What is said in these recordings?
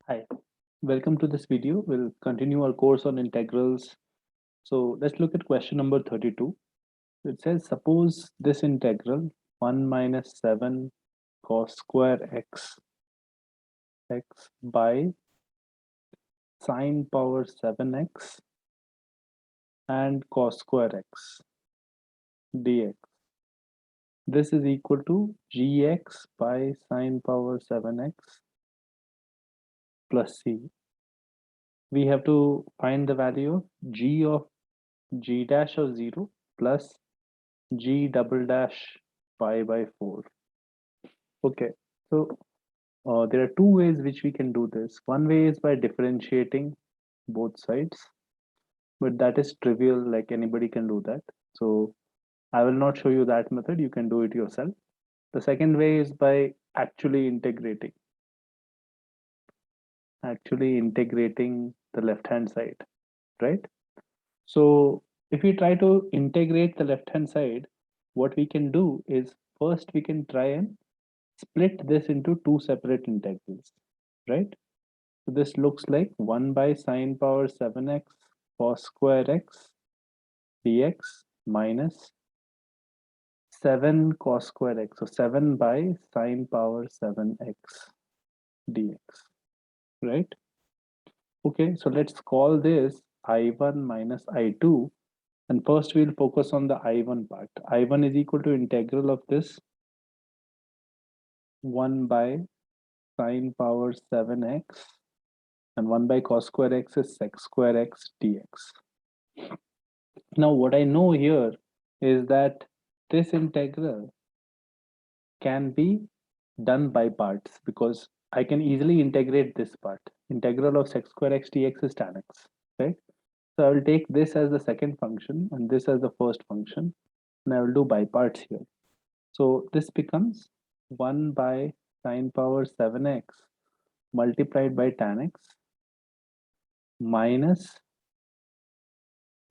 Hi, welcome to this video. We'll continue our course on integrals. So let's look at question number 32. It says, suppose this integral 1 minus 7 cos square x by sine power 7x and cos square x dx. This is equal to gx by sine power 7x plus c. We have to find the value of g dash of 0 plus g double dash pi by 4. Okay, so there are two ways which we can do this. One way is by differentiating both sides, but that is trivial, like anybody can do that. So I will not show you that method, you can do it yourself. The second way is by actually integrating the left hand side, right? So if we try to integrate the left hand side, what we can do is first we can try and split this into two separate integrals, right? So this looks like 1 by sine power 7x cos square x dx minus 7 cos square x. So 7 by sine power 7x dx, right? Okay, so let's call this I1 minus I2. And first we'll focus on the I1 part. I1 is equal to integral of this 1 by sine power 7x and 1 by cos square x is sec square x dx. Now what I know here is that this integral can be done by parts because I can easily integrate this part. Integral of sec square x dx is tan x, right? So I will take this as the second function and this as the first function, and I will do by parts here. So this becomes 1 by sine power 7x multiplied by tan x minus,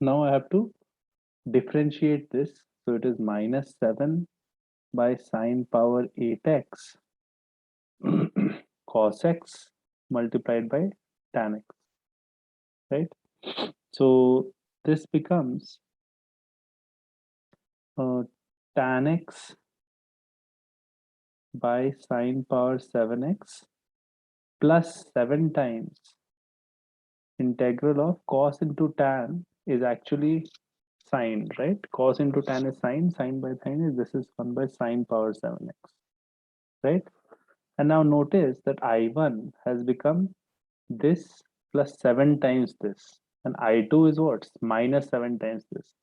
now I have to differentiate this. So it is minus 7 by sine power 8x cos x multiplied by tan x, right? So this becomes uh, tan x by sine power 7x plus 7 times integral of cos into tan is actually sine, right? Cos into tan is sine, sine by sine is this is 1 by sine power 7x, right? And now notice that I1 has become this plus 7 times this, and I2 is what? Minus 7 times this.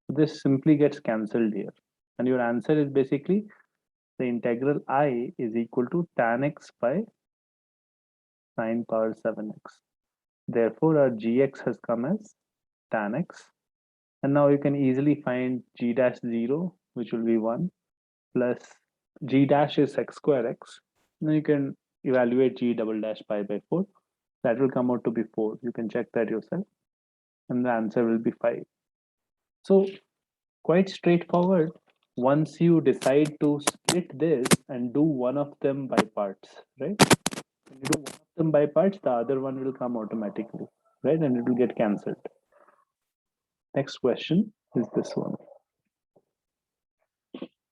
This simply gets cancelled here. And your answer is basically the integral I is equal to tan x by sine power 7x. Therefore, our gx has come as tan x. And now you can easily find g dash 0, which will be 1, plus g dash is x square x. Now you can evaluate g double dash pi by 4. That will come out to be 4. You can check that yourself. And the answer will be 5. So quite straightforward. Once you decide to split this and do one of them by parts, right? When you do one of them by parts, the other one will come automatically, right? And it will get cancelled. Next question is this one.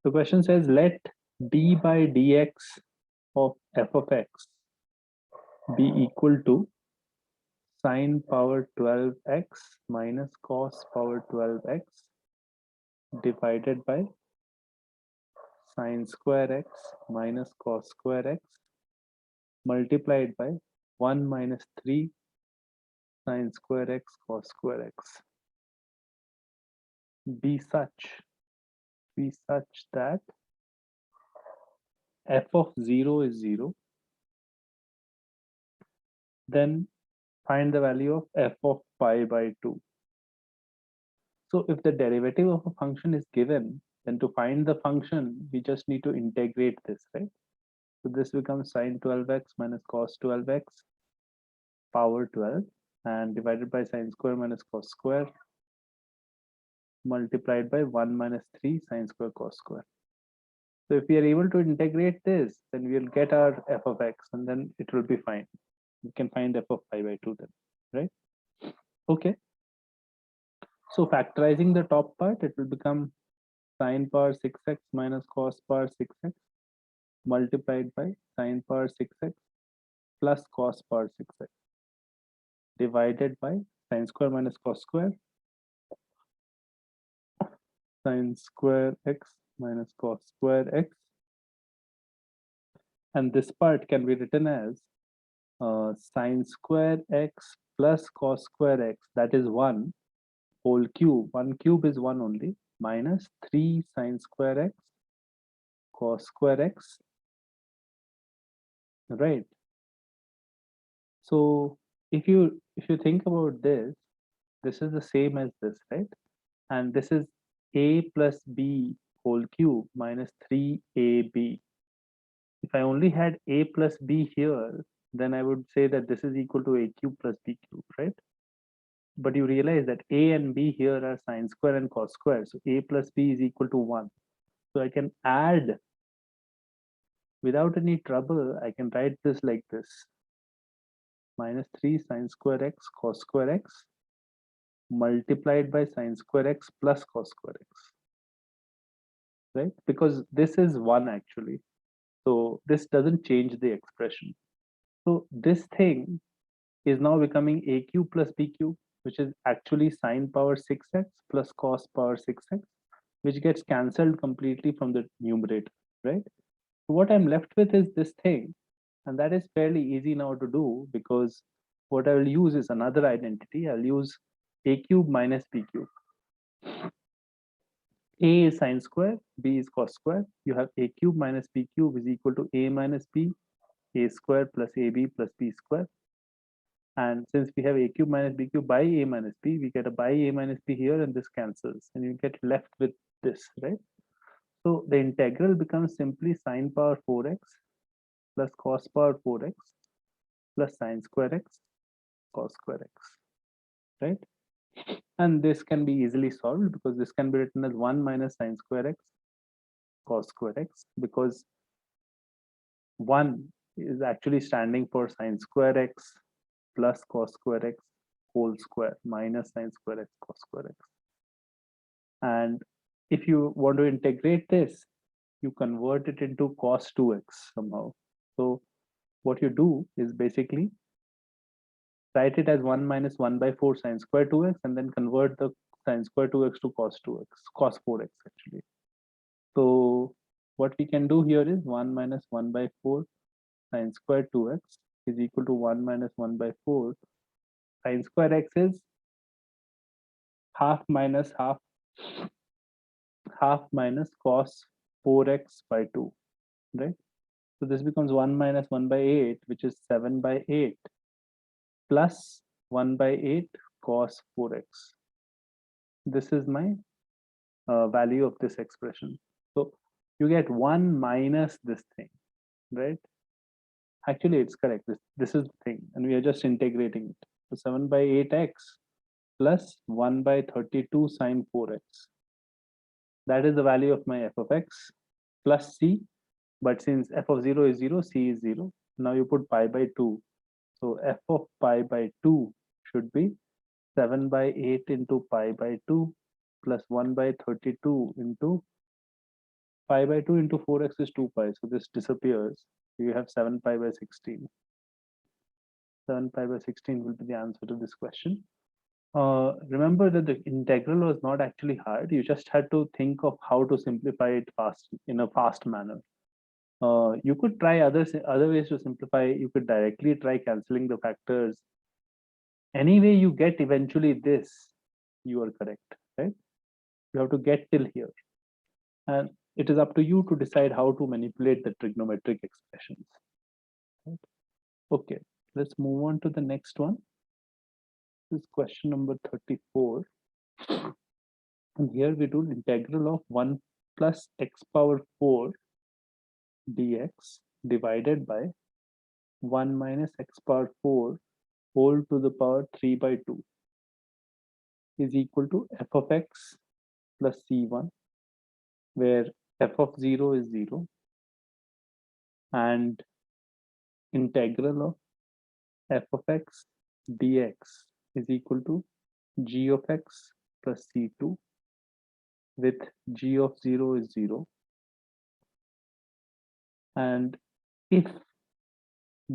The question says, let d by dx of f of x be equal to sine power 12x minus cos power 12x divided by sine square x minus cos square x multiplied by 1 minus 3 sine square x cos square x be such that f of 0 is 0, then find the value of f of pi by 2. So if the derivative of a function is given, then to find the function, we just need to integrate this, right? So this becomes sine 12x minus cos 12x power 12 and divided by sine square minus cos square multiplied by 1 minus 3 sine square cos square. So if we are able to integrate this, then we'll get our f of x and then it will be fine. We can find f of pi by 2 then, right? Okay. So factorizing the top part, it will become sine power 6x minus cos power 6x multiplied by sine power 6x plus cos power 6x divided by sine square minus cos square sine square x minus cos square x. And this part can be written as sine square x plus cos square x, that is 1 whole cube. 1 cube is 1 only, minus 3 sine square x cos square x, right? So if you think about this is the same as this, right? And this is a plus b whole cube minus 3ab. If I only had a plus b here, then I would say that this is equal to a cube plus b cube, right? But you realize that a and b here are sine square and cos square. So a plus b is equal to 1. So I can add without any trouble. I can write this like this: minus 3 sine square x cos square x multiplied by sine square x plus cos square x, right? Because this is 1 actually. So this doesn't change the expression. So this thing is now becoming a cube plus b cube, which is actually sine power 6x plus cos power 6x, which gets cancelled completely from the numerator, right? So what I'm left with is this thing, and that is fairly easy now to do, because what I will use is another identity. I'll use a cube minus b cube. A is sine square, b is cos square. You have a cube minus b cube is equal to a minus b, a square plus ab plus b square. And since we have a cube minus b cube by a minus b, we get a by a minus b here, and this cancels, and you get left with this, right? So the integral becomes simply sine power 4x plus cos power 4x plus sine square x cos square x, right? And this can be easily solved because this can be written as 1 minus sine square x cos square x, because 1 is actually standing for sine square x plus cos square x whole square minus sine square x cos square x. And if you want to integrate this, you convert it into cos 2x somehow. So what you do is basically write it as 1 minus 1 by 4 sine square 2x, and then convert the sine square 2x to cos 2x, cos 4x actually. So what we can do here is 1 minus 1 by 4 sine square 2x is equal to 1 minus 1 by 4. Sine square x is half minus half, half minus cos 4x by 2, right? So this becomes 1 minus 1 by 8, which is 7 by 8, plus 1 by 8 cos 4x. This is my value of this expression. So you get 1 minus this thing, right? Actually, it's correct. This is the thing, and we are just integrating it. So 7 by 8x plus 1 by 32 sine 4x. That is the value of my f of x plus c. But since f of 0 is 0, c is 0. Now you put pi by 2. So f of pi by 2 should be 7 by 8 into pi by 2 plus 1 by 32 into pi by 2 into 4x is 2 pi. So this disappears. You have 7 pi by 16. 7 pi by 16 will be the answer to this question. Remember that the integral was not actually hard. You just had to think of how to simplify it fast in a fast manner. You could try other ways to simplify. You could directly try canceling the factors. Anyway, you get eventually this, you are correct, right? You have to get till here. And it is up to you to decide how to manipulate the trigonometric expressions. Right? Okay, let's move on to the next one. This is question number 34. And here we do integral of 1 plus x power 4 dx divided by 1 minus x power 4 whole to the power 3 by 2 is equal to f of x plus c1, where f of 0 is 0 and integral of f of x dx is equal to g of x plus c2 with g of 0 is 0. And if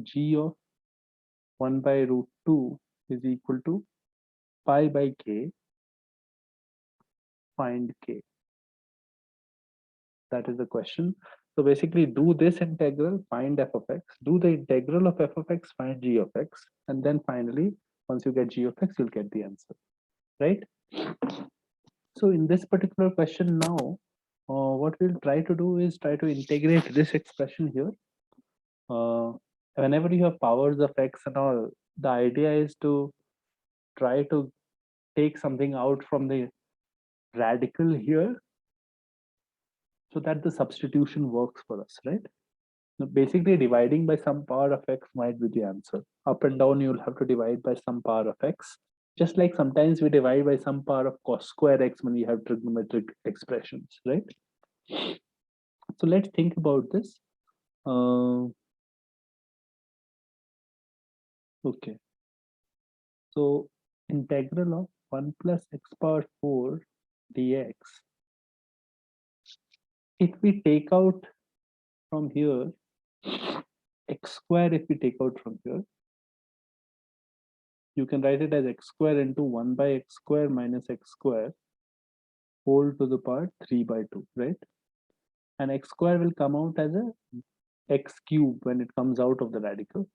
g of 1 by root 2 is equal to pi by k, find k. That is the question. So basically do this integral, find f of x, do the integral of f of x, find g of x, and then finally, once you get g of x, you'll get the answer, right? So in this particular question now, what we'll try to do is try to integrate this expression here. Whenever you have powers of x and all, the idea is to try to take something out from the radical here so that the substitution works for us, right? So basically dividing by some power of x might be the answer. Up and down, you'll have to divide by some power of x. Just like sometimes we divide by some power of cos square x when we have trigonometric expressions, right? So let's think about this. Okay. So integral of 1 plus x power 4 dx. If we take out from here, x square, if we take out from here, you can write it as x square into 1 by x square minus x square whole to the power 3 by 2, right? And x square will come out as a x cube when it comes out of the radical.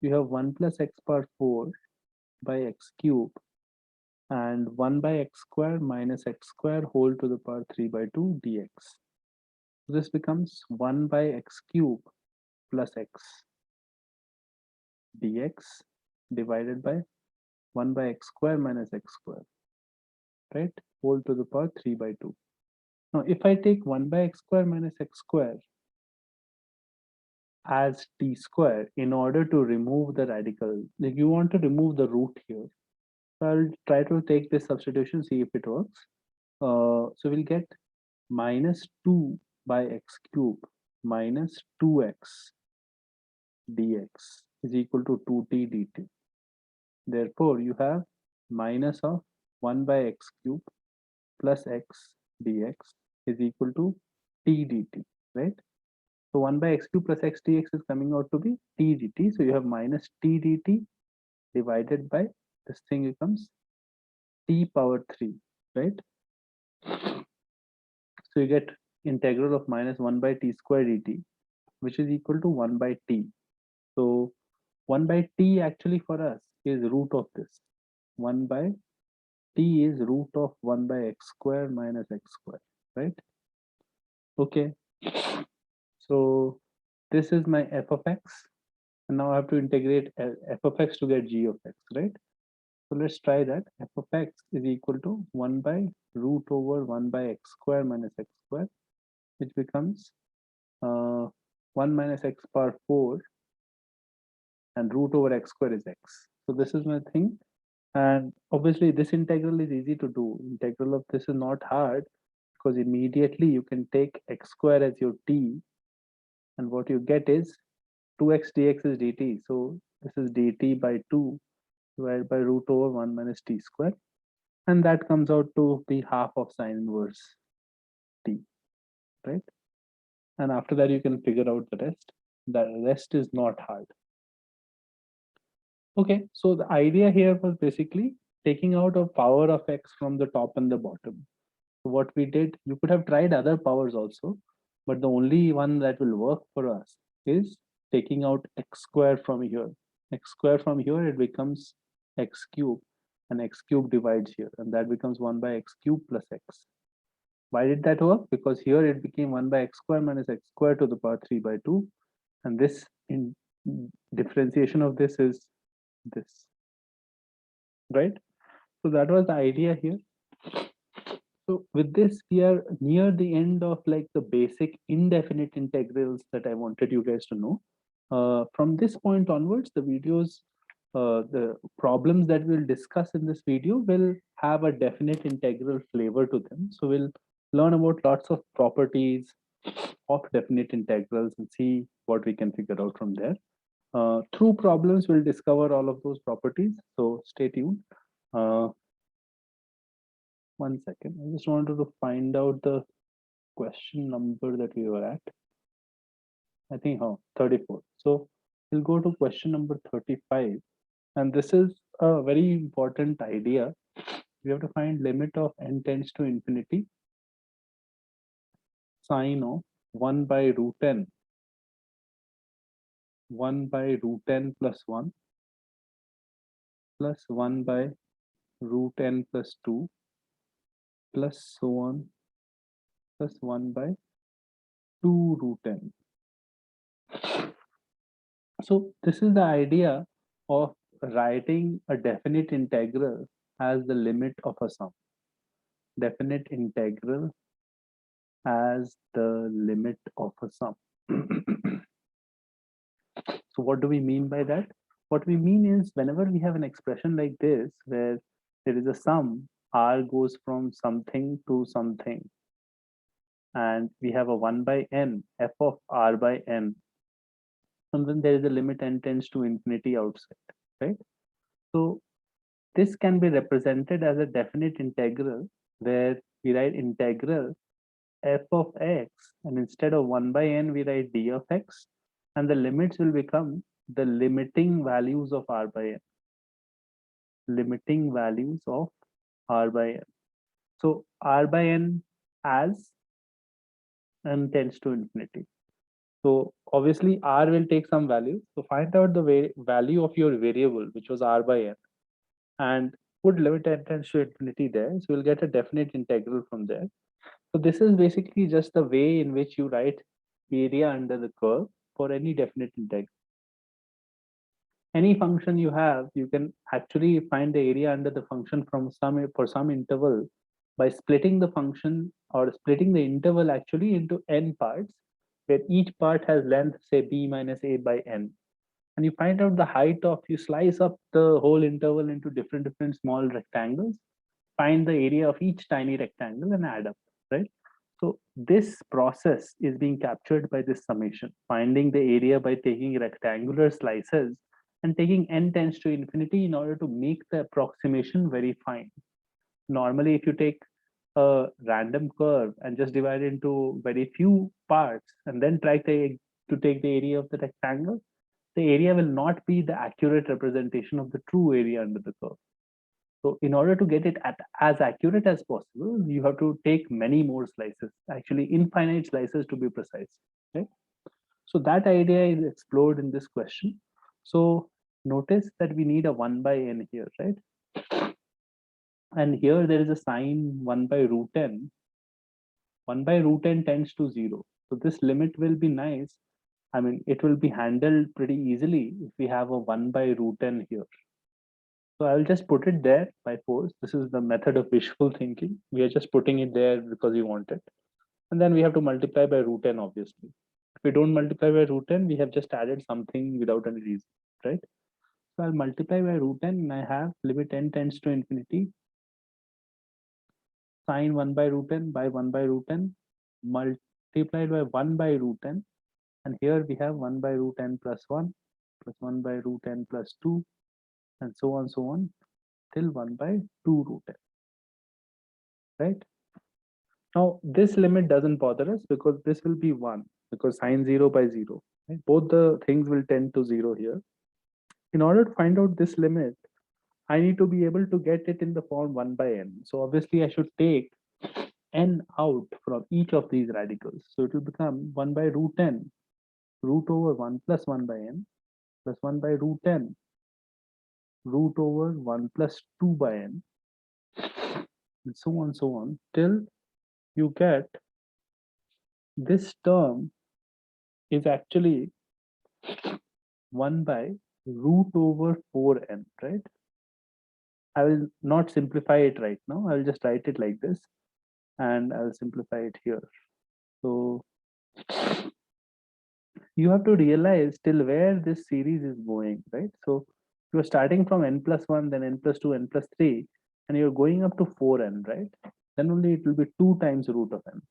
You have 1 plus x power 4 by x cube and 1 by x square minus x square whole to the power 3 by 2 dx. This becomes 1 by x cube plus x dx divided by 1 by x square minus x square, right? Whole to the power 3 by 2. Now, if I take 1 by x square minus x square as t square in order to remove the radical, like you want to remove the root here. So I'll try to take this substitution, see if it works. So we'll get minus 2 by x cube minus 2x dx is equal to 2t dt. Therefore, you have minus of 1 by x cube plus x dx is equal to t dt, right? So 1 by x cube plus x dx is coming out to be t dt. So you have minus t dt divided by this thing becomes t power 3, right? So you get integral of minus 1 by t square dt, which is equal to 1 by t. So 1 by t actually for us is root of this. 1 by t is root of 1 by x square minus x square, right? Okay. So this is my f of x. And now I have to integrate f of x to get g of x, right? So let's try that. F of x is equal to 1 by root over 1 by x square minus x square, which becomes 1 minus x power 4 and root over x square is x. So this is my thing. And obviously this integral is easy to do. Integral of this is not hard because immediately you can take x square as your t and what you get is 2x dx is dt. So this is dt by 2 divided by root over 1 minus t square. And that comes out to be half of sine inverse t, right? And after that, you can figure out the rest. The rest is not hard. Okay, so the idea here was basically taking out a power of x from the top and the bottom. So what we did, you could have tried other powers also, but the only one that will work for us is taking out x square from here. X square from here, it becomes x cube, and x cube divides here, and that becomes 1 by x cube plus x. Why did that work? Because here it became 1 by x square minus x square to the power 3 by 2, and this in differentiation of this is this, right? So that was the idea here. So with this, we are near the end of like the basic indefinite integrals that I wanted you guys to know. From this point onwards, the videos, the problems that we'll discuss in this video will have a definite integral flavor to them. So we'll learn about lots of properties of definite integrals and see what we can figure out from there. Through problems, we'll discover all of those properties. So stay tuned. Uh, 1 second. I just wanted to find out the question number that we were at. I think 34. So we'll go to question number 35. And this is a very important idea. We have to find limit of n tends to infinity sine of 1 by root n, 1 by root n plus 1 plus 1 by root n plus 2 plus so on plus 1 by 2 root n. So this is the idea of writing a definite integral as the limit of a sum. Definite integral as the limit of a sum. So what do we mean by that? What we mean is whenever we have an expression like this, where there is a sum, r goes from something to something, and we have a 1 by n, f of r by n, and then there is a limit n tends to infinity outside, right? So this can be represented as a definite integral where we write integral f of x, and instead of 1 by n, we write d of x, and the limits will become the limiting values of r by n. Limiting values of r by n. So r by n as n tends to infinity. So obviously r will take some value. So find out the value of your variable, which was r by n, and put limit n tends to infinity there. So we'll get a definite integral from there. So this is basically just the way in which you write area under the curve for any definite integral. Any function you have, you can actually find the area under the function from some interval by splitting the function or splitting the interval actually into n parts, where each part has length, say b minus a by n. And you find out the height of, you slice up the whole interval into different small rectangles, find the area of each tiny rectangle and add up, right? So this process is being captured by this summation, finding the area by taking rectangular slices and taking n tends to infinity in order to make the approximation very fine. Normally, if you take a random curve and just divide it into very few parts and then try to take the area of the rectangle, the area will not be the accurate representation of the true area under the curve. So in order to get it at as accurate as possible, you have to take many more slices, actually infinite slices to be precise. Right? So that idea is explored in this question. So notice that we need a 1 by n here, right? And here there is a sign 1 by root n. 1 by root n tends to 0. So this limit will be nice. I mean, it will be handled pretty easily if we have a 1 by root n here. So I'll just put it there by force. This is the method of wishful thinking. We are just putting it there because we want it. And then we have to multiply by root n, obviously. If we don't multiply by root n, we have just added something without any reason, right? So I'll multiply by root n and I have limit n tends to infinity. Sine 1 by root n by 1 by root n multiplied by 1 by root n. And here we have 1 by root n plus 1 plus 1 by root n plus 2 and so on till 1 by 2 root n, right? Now this limit doesn't bother us because this will be 1 because sine 0 by 0. Right? Both the things will tend to 0 here. In order to find out this limit, I need to be able to get it in the form 1 by n. So obviously I should take n out from each of these radicals. So it will become 1 by root n, root over 1 plus 1 by n, plus 1 by root n, root over 1 plus 2 by n, and so on till you get this term is actually 1 by root over 4n, right? I will not simplify it right now. I will just write it like this and I'll simplify it here. So you have to realize till where this series is going, right? So you're starting from n plus 1, then n plus 2, n plus 3, and you're going up to 4n, right? Then only it will be 2 times root of n.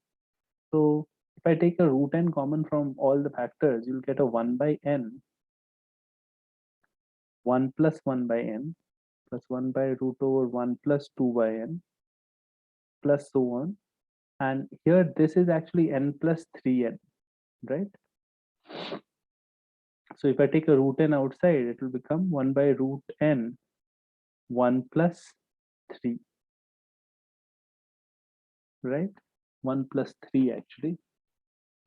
So if I take a root n common from all the factors, you'll get a 1 by n 1 plus 1 by n plus 1 by root over 1 plus 2 by n plus so on. And here this is actually n plus 3n, right? So if I take a root n outside, it will become 1 by root n 1 plus 3, right? 1 plus 3 actually.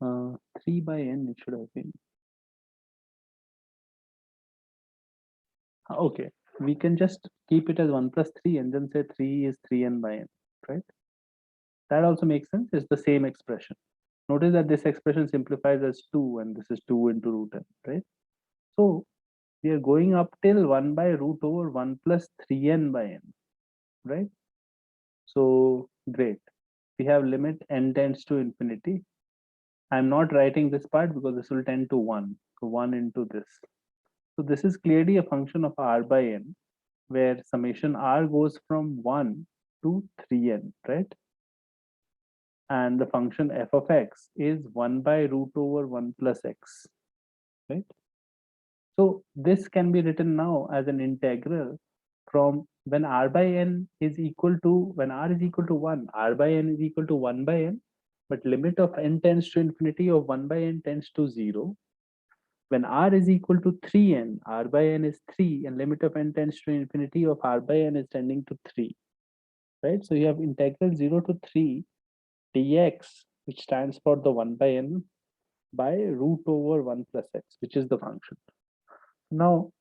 3 by n it should have been. Okay, we can just keep it as 1 plus 3 and then say 3 is 3n by n, right? That also makes sense. It's the same expression. Notice that this expression simplifies as 2 and this is 2 into root n, right? So we are going up till 1 by root over 1 plus 3n by n, right? So great. We have limit n tends to infinity. I'm not writing this part because this will tend to 1. So 1 into this. So this is clearly a function of r by n, where summation r goes from 1 to 3n, right? And the function f of x is 1 by root over 1 plus x, right? So this can be written now as an integral from when r by n is equal to, when r is equal to 1, r by n is equal to 1 by n, but limit of n tends to infinity of 1 by n tends to 0. When r is equal to 3n, r by n is 3, and limit of n tends to infinity of r by n is tending to 3, right? So you have integral 0 to 3 dx, which stands for the 1 by n by root over 1 plus x, which is the function. Now,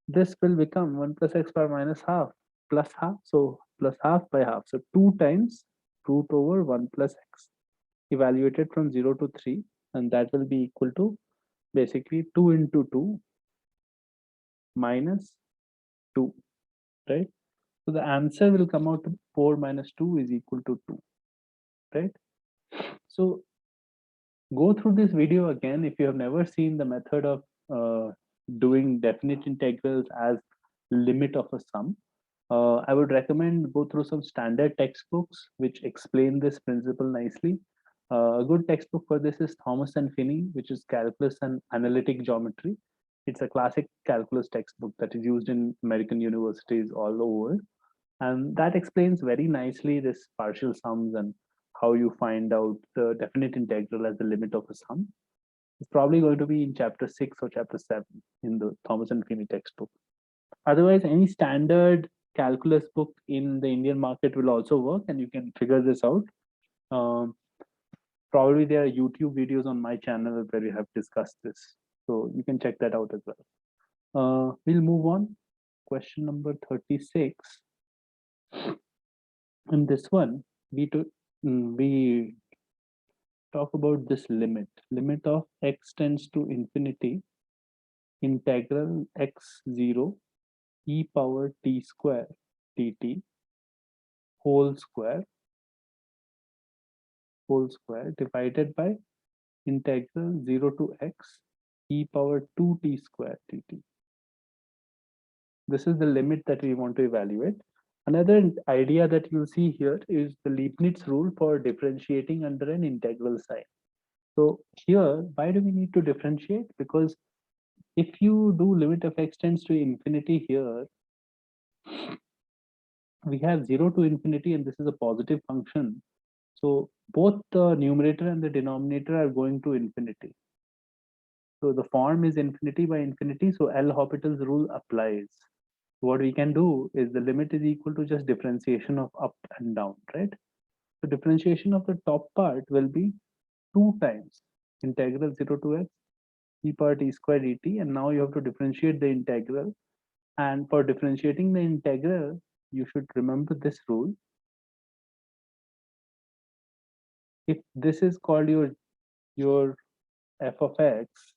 this will become 1 plus x power minus half plus half. So plus half by half. So 2 times root over 1 plus x evaluated from 0 to 3. And that will be equal to basically 2 into 2 minus 2, right? So the answer will come out to 4 minus 2 is equal to 2, right? So go through this video again if you have never seen the method of doing definite integrals as limit of a sum. I would recommend go through some standard textbooks which explain this principle nicely. A good textbook for this is Thomas and Finney, which is Calculus and Analytic Geometry. It's a classic calculus textbook that is used in American universities all over. And that explains very nicely this partial sums and how you find out the definite integral as the limit of a sum. It's probably going to be in chapter 6 or chapter 7 in the Thomas and Finney textbook. Otherwise, any standard calculus book in the Indian market will also work, and you can figure this out. Probably there are YouTube videos on my channel where we have discussed this, so you can check that out as well. We'll move on. Question number 36. In this one, we talk about this limit of x tends to infinity, integral x0 e power t square dt whole square divided by integral 0 to x e power 2t square dt. This is the limit that we want to evaluate. Another idea that you'll see here is the Leibniz rule for differentiating under an integral sign. So here, why do we need to differentiate? Because if you do limit of x tends to infinity here, we have 0 to infinity, and this is a positive function. So both the numerator and the denominator are going to infinity. So the form is infinity by infinity, so L'Hopital's rule applies. What we can do is the limit is equal to just differentiation of up and down, right? So differentiation of the top part will be 2 times integral 0 to x e power t square dt, and now you have to differentiate the integral. And for differentiating the integral, you should remember this rule. If this is called your f of x,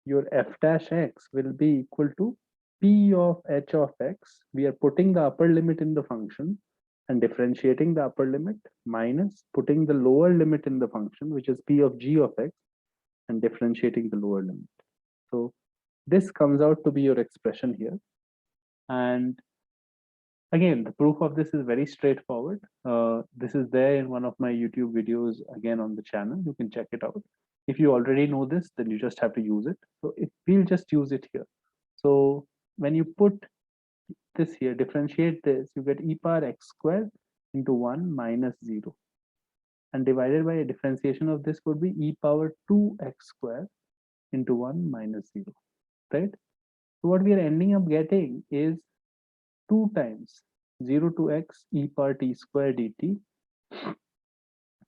your f dash x will be equal to p of h of x. We are putting the upper limit in the function and differentiating the upper limit minus putting the lower limit in the function, which is p of g of x, and differentiating the lower limit. So this comes out to be your expression here. And again, the proof of this is very straightforward. This is there in one of my YouTube videos, again on the channel. You can check it out. If you already know this, then you just have to use it. So we'll just use it here. So when you put this here, differentiate this, you get e power x squared into 1 minus 0. And divided by a differentiation of this would be e power 2x squared into 1 minus 0, right? So what we are ending up getting is 2 times 0 to x e power t square dt,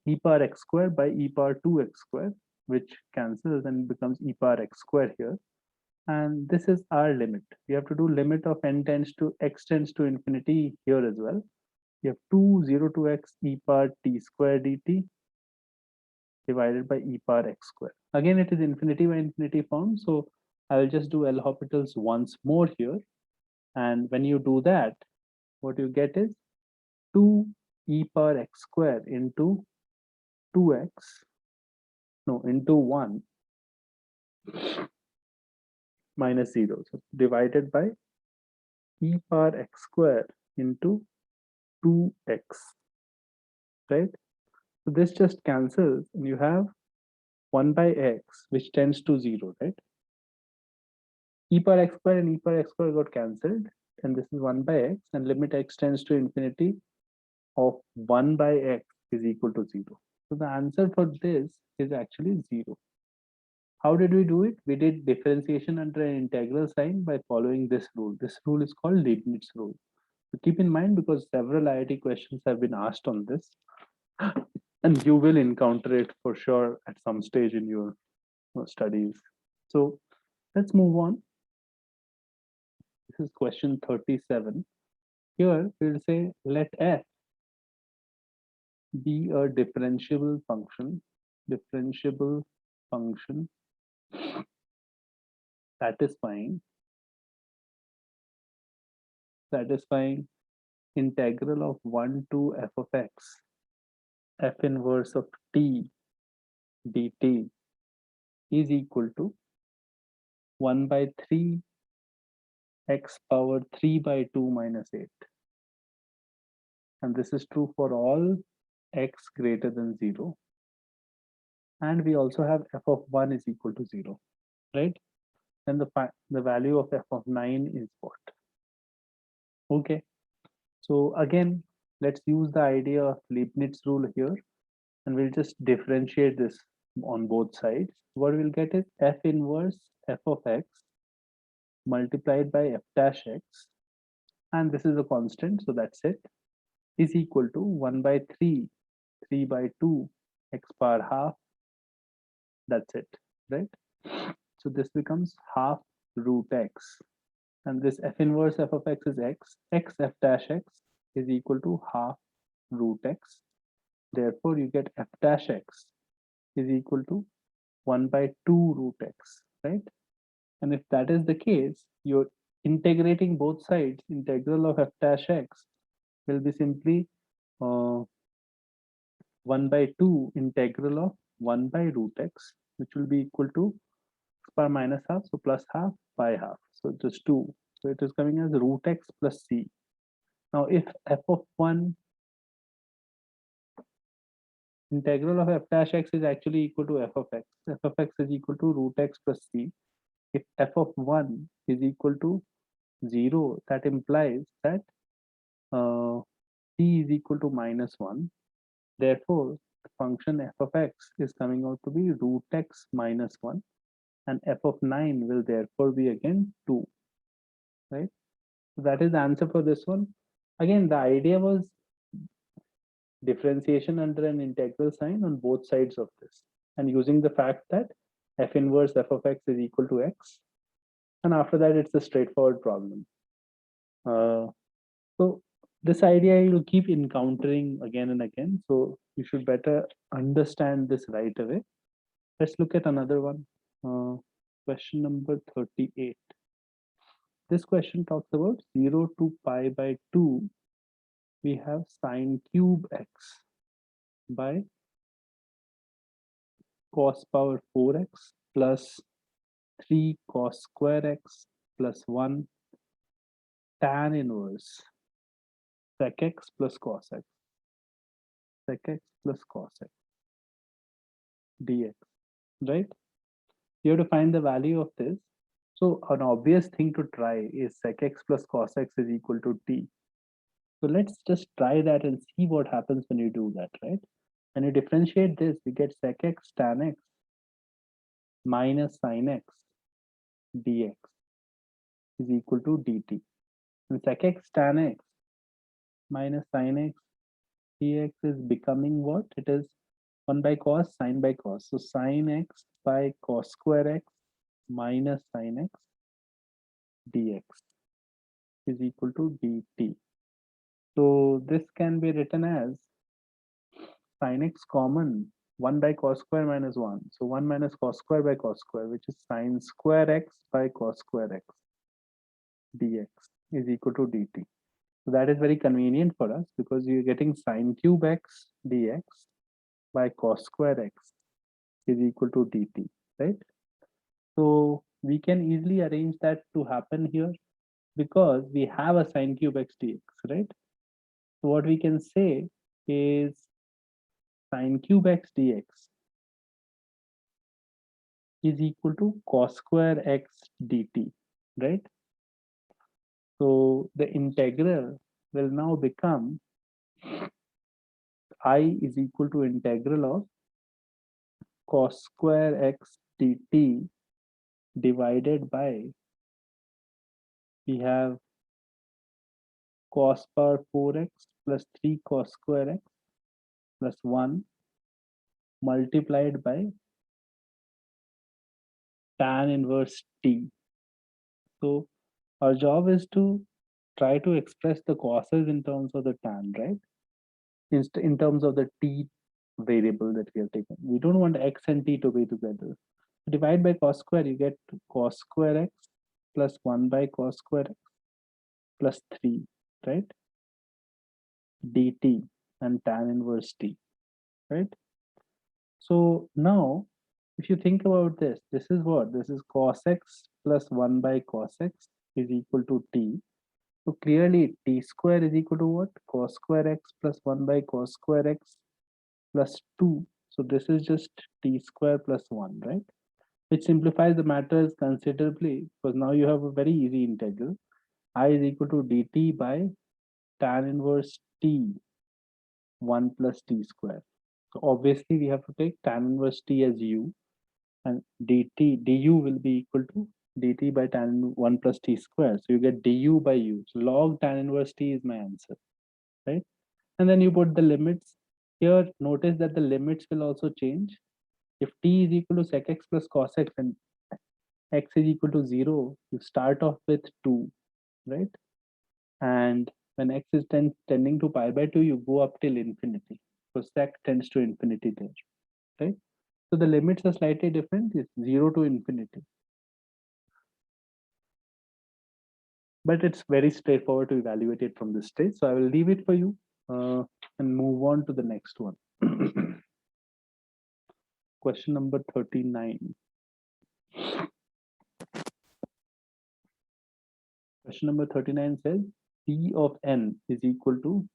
e power x squared by e power 2x squared, which cancels and becomes e power x squared here. And this is our limit. We have to do limit of n tends to x tends to infinity here as well. You have 2 0 to x e power t square dt divided by e power x square. Again, it is infinity by infinity form. So I will just do L'Hospitals once more here. And when you do that, what you get is 2 e power x square into 2x, no, into 1 minus 0. So divided by e power x square into 2x, right? So this just cancels and you have 1 by x, which tends to 0, right? E power x square and e power x square got cancelled, and this is 1 by x, and limit x tends to infinity of 1 by x is equal to 0. So the answer for this is actually 0. How did we do it? We did differentiation under an integral sign by following this rule. This rule is called Leibniz rule. So keep in mind, because several IIT questions have been asked on this, and you will encounter it for sure at some stage in your studies. So let's move on. This is question 37. Here we'll say let f be a differentiable function satisfying integral of 1 to f of x, f inverse of t dt is equal to 1 by 3 x power 3 by 2 minus 8. And this is true for all x greater than 0. And we also have f of 1 is equal to 0, right? Then the value of f of 9 is what? Okay. So again, let's use the idea of Leibniz rule here, and we'll just differentiate this on both sides. What we'll get is f inverse f of x multiplied by f dash x, and this is a constant, so that's it, is equal to 1 by 3 by 2 x power half. That's it, right? So this becomes half root x, and this f inverse f of x is x f dash x is equal to half root x. Therefore you get f dash x is equal to 1 by 2 root x, right? And if that is the case, you're integrating both sides. Integral of f dash x will be simply 1 by 2 integral of 1 by root x, which will be equal to x power minus half, so plus half by half. So just 2. So it is coming as root x plus c. Now if f of 1 integral of f dash x is actually equal to f of x is equal to root x plus c. If f of 1 is equal to 0, that implies that c is equal to minus 1. Therefore, the function f of x is coming out to be root x minus 1, and f of 9 will therefore be again 2, right? So that is the answer for this one. Again, the idea was differentiation under an integral sign on both sides of this, and using the fact that f inverse f of x is equal to x, and after that it's a straightforward problem. So this idea you'll keep encountering again and again, so you should better understand this right away. Let's look at another one. Question number 38. This question talks about 0 to pi by 2. We have sine cube x by cos power 4x plus 3 cos square x plus 1 tan inverse sec x plus cos x, sec x plus cos x dx, right? You have to find the value of this. So an obvious thing to try is sec x plus cos x is equal to t. So let's just try that and see what happens when you do that, right? When you differentiate this, we get sec x tan x minus sin x dx is equal to dt. And sec x tan x minus sin x dx is becoming what? It is 1 by cos, sin by cos. So sin x by cos square x minus sin x dx is equal to dt. So this can be written as sin x common 1 by cos square minus 1. So 1 minus cos square by cos square, which is sin square x by cos square x dx is equal to dt. So that is very convenient for us because you're getting sin cube x dx by cos square x is equal to dt, right? So we can easily arrange that to happen here because we have a sin cube x dx, right? So what we can say is sin cube x dx is equal to cos square x dt, right? So the integral will now become I is equal to integral of cos square x dt divided by, we have cos power 4x plus 3 cos square x plus 1 multiplied by tan inverse t. So our job is to try to express the causes in terms of the tan, right? In terms of the t variable that we have taken. We don't want x and t to be together. Divide by cos square, you get cos square x plus 1 by cos square x plus 3, right? dt and tan inverse t, right? So now, if you think about this, this is what? This is cos x plus 1 by cos x is equal to t. So clearly t square is equal to what? Cos square x plus 1 by cos square x plus 2. So this is just t square plus 1, right? Which simplifies the matters considerably because now you have a very easy integral. I is equal to dt by tan inverse t 1 plus t square. So obviously we have to take tan inverse t as u, and du will be equal to dt by tan 1 plus t square. So you get du by u. So log tan inverse t is my answer, right? And then you put the limits. Here, notice that the limits will also change. If t is equal to sec x plus cos x and x is equal to 0, you start off with 2, right? And when x is tending to pi by 2, you go up till infinity. So sec tends to infinity there, right? So the limits are slightly different. It's 0 to infinity. But it's very straightforward to evaluate it from this stage. So I will leave it for you and move on to the next one. Question number 39. Question number 39 says P of n is equal to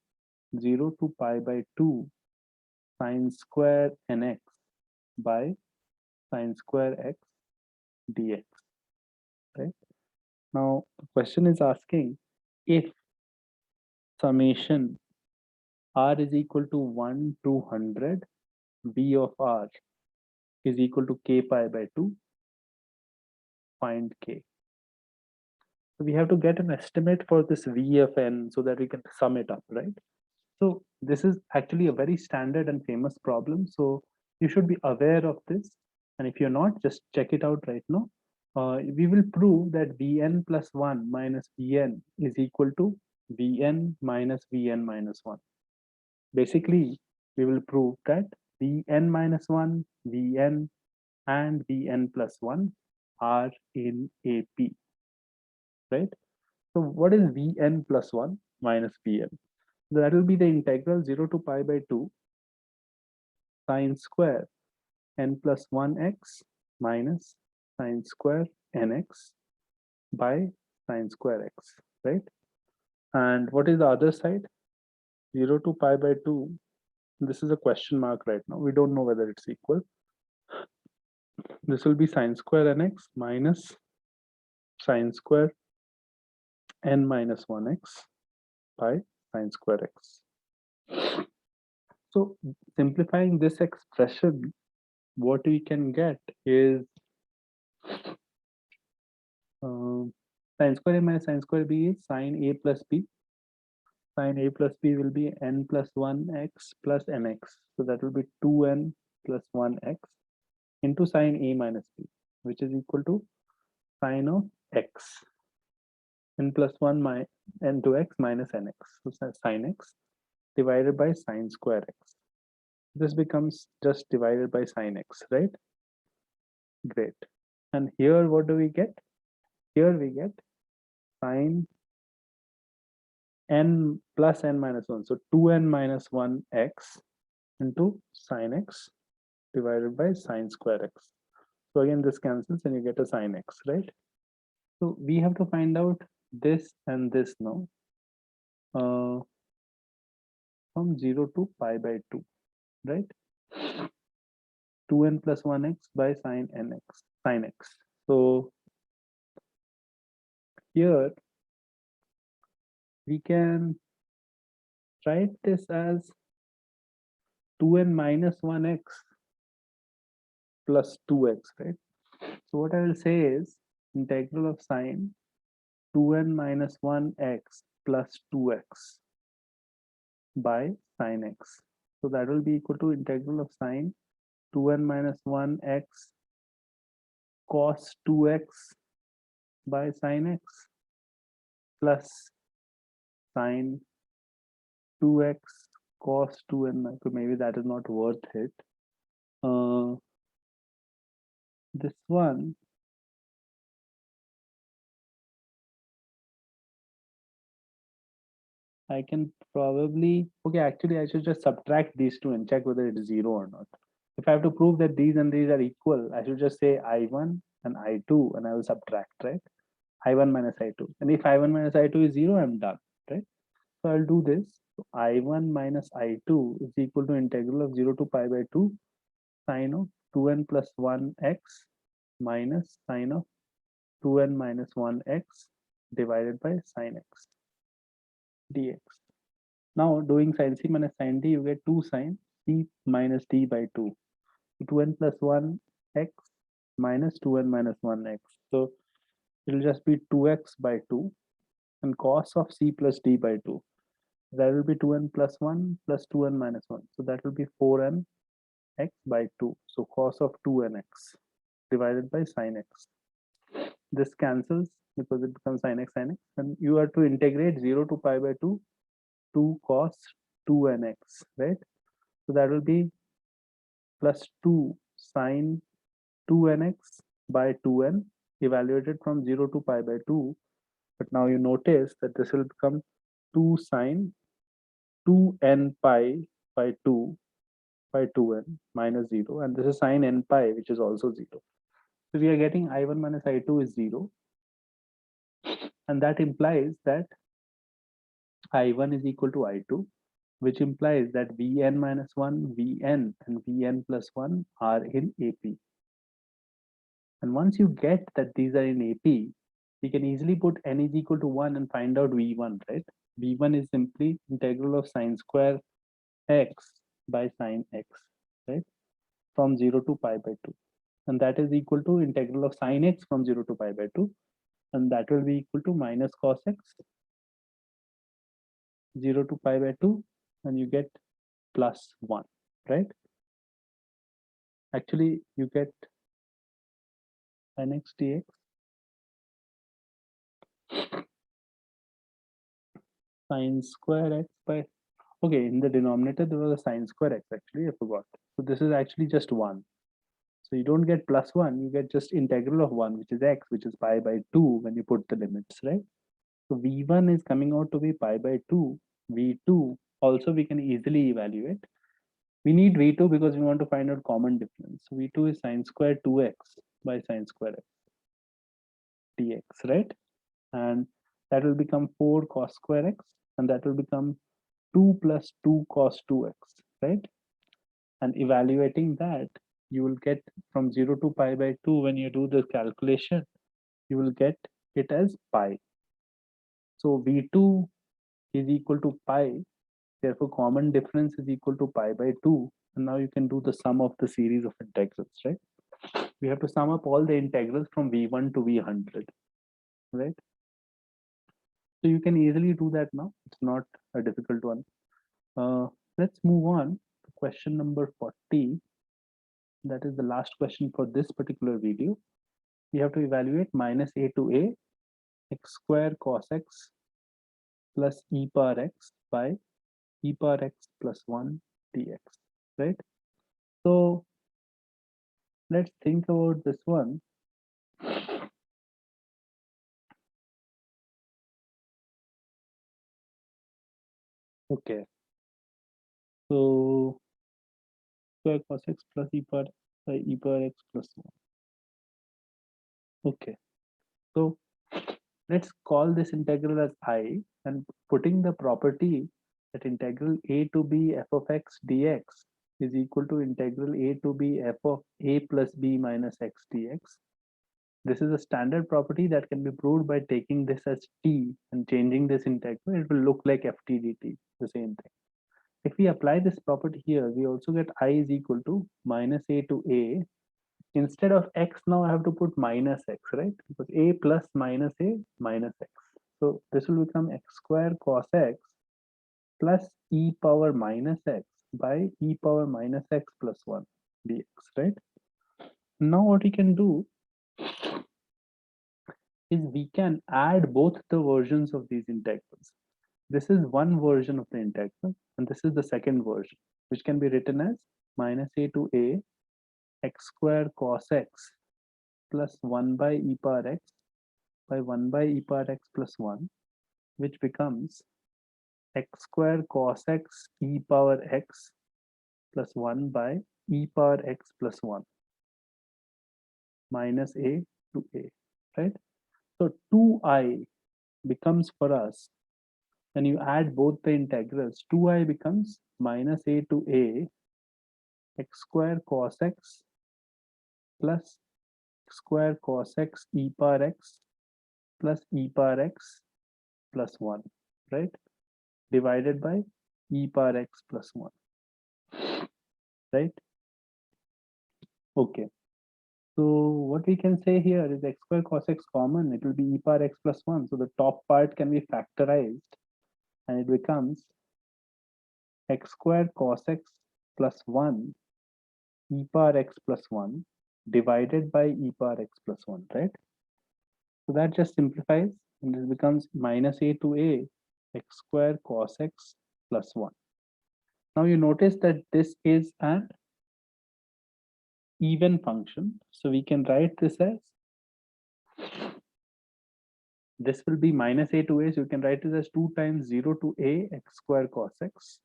0 to pi by 2 sine square nx by sine square x dx, right? Now, the question is asking if summation r is equal to 1 to 100, v of r is equal to k pi by 2, find k. So we have to get an estimate for this v of n so that we can sum it up, right? So this is actually a very standard and famous problem. So you should be aware of this. And if you're not, just check it out right now. We will prove that Vn plus 1 minus Vn is equal to Vn minus Vn minus 1. Basically, we will prove that Vn minus 1, Vn and Vn plus 1 are in AP, right? So what is Vn plus 1 minus Vn? That will be the integral 0 to pi by 2 sine square n plus 1x minus sine square nx by sine square x, right? And what is the other side? 0 to pi by 2. This is a question mark right now. We don't know whether it's equal. This will be sine square nx minus sine square n minus 1x by sine square x. So simplifying this expression, what we can get is sine square a minus sine square b is sine a plus b. Sine a plus b will be n plus 1x plus nx. So that will be 2n plus 1x into sine a minus b, which is equal to sine of x, n plus 1 minus n to x minus nx. So sine x divided by sine square x. This becomes just divided by sine x, right? Great. And here what do we get? Here we get sine n plus n minus 1. So 2n minus 1x into sine x divided by sine square x. So again, this cancels and you get a sine x, right? So we have to find out this and this now from 0 to pi by 2, right? 2n plus 1x by sine nx, sine x. So here we can write this as 2n minus 1x plus 2x, right? So what I will say is integral of sine 2n minus 1x plus 2x by sine x. So that will be equal to integral of sine 2n minus 1x cos 2x by sine x plus sine 2x cos 2n. So maybe that is not worth it. This one I can probably, okay, actually I should just subtract these two and check whether it is 0 or not. If I have to prove that these and these are equal, I should just say I1 and I2 and I will subtract, right? I1 minus I2. And if I1 minus I2 is 0, I'm done, right? So I'll do this. So I1 minus I2 is equal to integral of 0 to pi by 2 sine of 2n plus 1x minus sine of 2n minus 1x divided by sine x dx. Now doing sine c minus sine d, you get 2 sine c minus d by 2. 2n plus 1x minus 2n minus 1x. So it'll just be 2x by 2 and cos of c plus d by 2. That will be 2n plus 1 plus 2n minus 1. So that will be 4n x by 2. So cos of 2nx divided by sine x. This cancels because it becomes sine x, and you have to integrate 0 to pi by 2 cos 2nx, right? So that will be plus 2 sine 2nx by 2n evaluated from 0 to pi by 2. But now you notice that this will become 2 sine 2n pi by 2 by 2n minus 0, and this is sine n pi, which is also 0. So we are getting I1 minus I2 is 0, and that implies that I1 is equal to I2, which implies that Vn minus 1, Vn, and Vn plus 1 are in AP. And once you get that these are in AP, we can easily put n is equal to 1 and find out V1, right? V1 is simply integral of sine square x by sine x, right? From 0 to pi by 2. And that is equal to integral of sine x from 0 to pi by 2. And that will be equal to minus cos x 0 to pi by 2. And you get plus 1, right? Actually, you get sin x dx sine square x by, okay, in the denominator there was a sine square x, actually I forgot. So this is actually just 1. So you don't get plus 1, you get just integral of 1, which is x, which is pi by 2 when you put the limits, right? So v1 is coming out to be pi by 2. V2 also we can easily evaluate. We need v2 because we want to find out common difference. So v2 is sine square 2x by sine square x dx, right? And that will become 4 cos square x, and that will become 2 plus 2 cos 2x, right? And evaluating that, you will get from 0 to pi by 2, when you do the calculation, you will get it as pi. So V2 is equal to pi, therefore common difference is equal to pi by 2. And now you can do the sum of the series of integrals, right? We have to sum up all the integrals from V1 to V100, right? So you can easily do that now. It's not a difficult one. Let's move on to question number 40. That is the last question for this particular video. We have to evaluate minus a to a x square cos x plus e power x by e power x plus 1 dx, right? So let's think about this one. Okay, so square cos x plus e power by e power x plus 1. Okay, so let's call this integral as I, and putting the property that integral a to b f of x dx is equal to integral a to b f of a plus b minus x dx. This is a standard property that can be proved by taking this as t and changing this integral. It will look like ft dt, the same thing. If we apply this property here, we also get I is equal to minus a to a. Instead of x, now I have to put minus x, right? Because a plus minus a minus x. So this will become x square cos x plus e power minus x by e power minus x plus 1 dx, right? Now what we can do is we can add both the versions of these integrals. This is one version of the integral, and this is the second version, which can be written as minus a to a x square cos x plus 1 by e power x by 1 by e power x plus 1, which becomes x square cos x e power x plus 1 by e power x plus 1 minus a to a, right? So 2i becomes for us, when you add both the integrals, 2i becomes minus a to a x square cos x plus square cos x e power x plus e power x plus 1, right? Divided by e power x plus 1, right? Okay. So what we can say here is x square cos x common, it will be e power x plus 1. So the top part can be factorized and it becomes x square cos x plus 1 e power x plus 1 divided by e power x plus 1, right? So that just simplifies and this becomes minus a to a x square cos x plus 1. Now you notice that this is an even function. So we can write this as, this will be minus a to a. So you can write this as 2 times 0 to a x square cos x.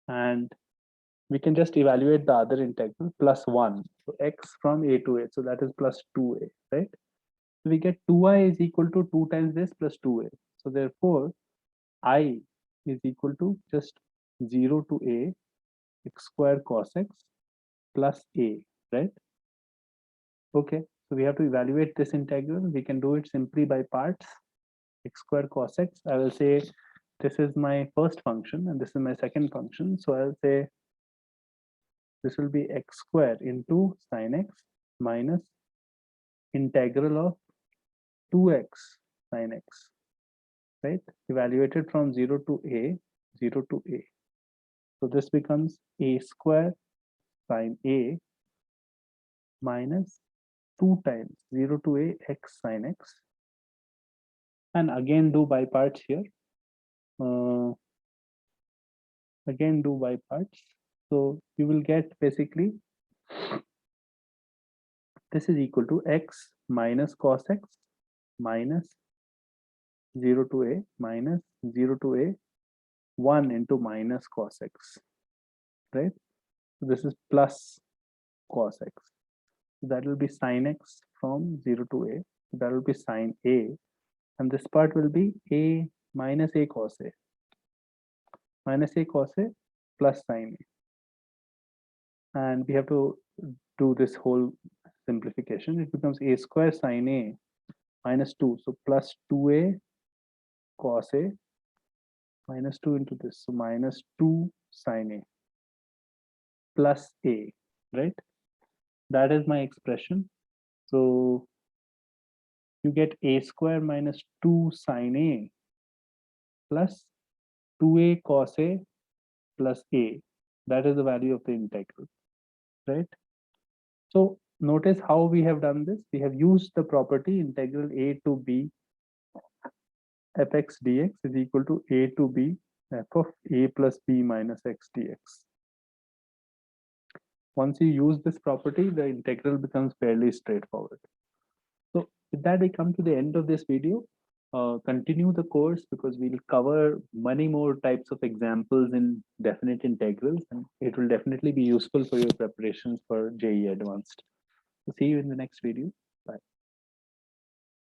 And we can just evaluate the other integral plus 1. So x from a to a. So that is plus 2a, right? So we get 2i is equal to 2 times this plus 2a. So therefore, I is equal to just 0 to a x square cos x plus a, right? Okay, so we have to evaluate this integral. We can do it simply by parts. X square cos x, I will say this is my first function and this is my second function. So I'll say this will be x square into sine x minus integral of 2x sine x, right? Evaluated from 0 to a, 0 to a. So this becomes a square sine a minus 2 times 0 to a x sine x. And again do by parts here. Again do by parts. So you will get basically this is equal to x minus cos x minus 0 to a minus 0 to a 1 into minus cos x, right? So this is plus cos x. So that will be sine x from 0 to a. So that will be sine a. And this part will be a minus a cos a. Minus a cos a plus sine a. And we have to do this whole simplification. It becomes a square sine a minus 2. So plus 2a cos a minus 2 into this. So minus 2 sine a plus a, right? That is my expression. So you get a square minus 2 sine a plus 2a cos a plus a. That is the value of the integral, right? So notice how we have done this. We have used the property integral a to b fx dx is equal to a to b f of a plus b minus x dx. Once you use this property, the integral becomes fairly straightforward. So with that, we come to the end of this video. Continue the course because we'll cover many more types of examples in definite integrals, and it will definitely be useful for your preparations for JEE Advanced. So see you in the next video. Bye.